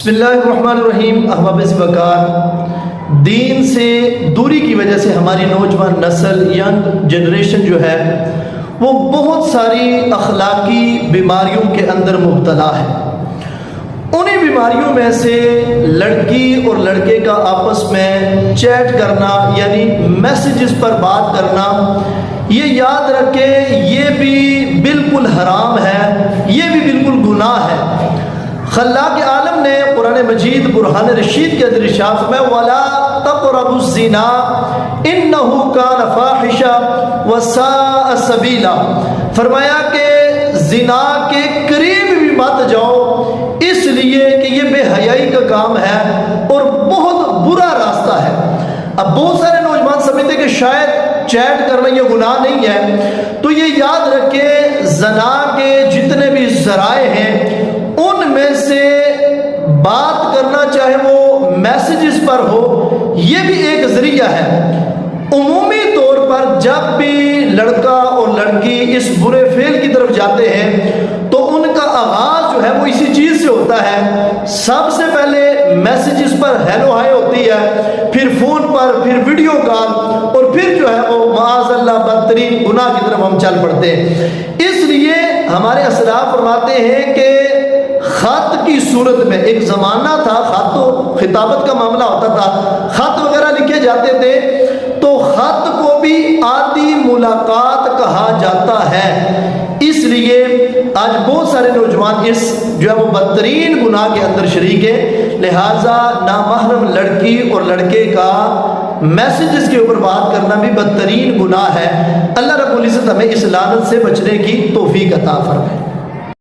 بسم اللہ الرحمن الرحیم۔ احباب وقار، دین سے دوری کی وجہ سے ہماری نوجوان نسل، ینگ جنریشن جو ہے وہ بہت ساری اخلاقی بیماریوں کے اندر مبتلا ہے۔ انہی بیماریوں میں سے لڑکی اور لڑکے کا آپس میں چیٹ کرنا، یعنی میسیجز پر بات کرنا، یہ یاد رکھے یہ بھی بالکل حرام ہے، یہ بھی بالکل گناہ ہے۔ خلاق عالم نے قرآن مجید برہان رشید کے اندر ارشاد فرمایا وَلَا تَقْرَبُوا الزِّنَا إِنَّهُ كَانَ فَاحِشًا وَسَاءَ سَبِيلًا، فرمایا کہ زنا کے قریب بھی مت جاؤ، اس لیے کہ یہ بے حیائی کا کام ہے اور بہت برا راستہ ہے۔ اب بہت سارے نوجوان سمجھتے کہ شاید چیٹ کرنا یہ گناہ نہیں ہے، تو یہ یاد رکھے زنا کے جتنے بھی ذرائع ہیں ان میں سے بات کرنا، چاہے وہ میسیجز پر ہو، یہ بھی ایک ذریعہ ہے۔ عمومی طور پر جب بھی لڑکا اور لڑکی اس برے فعل کی طرف جاتے ہیں تو ان کا آغاز جو ہے وہ اسی چیز سے ہوتا ہے۔ سب سے پہلے میسیجز پر ہیلو ہائے ہوتی ہے، پھر فون پر، پھر ویڈیو کال، اور پھر جو ہے وہ معاذ اللہ بدترین گناہ کی طرف ہم چل پڑتے ہیں۔ اس لیے ہمارے اسلاف فرماتے ہیں کہ خط کی صورت میں، ایک زمانہ تھا خط و خطابت کا معاملہ ہوتا تھا، خط وغیرہ لکھے جاتے تھے، تو خط کو بھی عادی ملاقات کہا جاتا ہے۔ اس لیے آج بہت سارے نوجوان اس جو ہے وہ بدترین گناہ کے اندر شریک ہے۔ لہٰذا نامحرم لڑکی اور لڑکے کا میسیجز کے اوپر بات کرنا بھی بدترین گناہ ہے۔ اللہ رب العزت ہمیں اس لعنت سے بچنے کی توفیق عطا فرمائے۔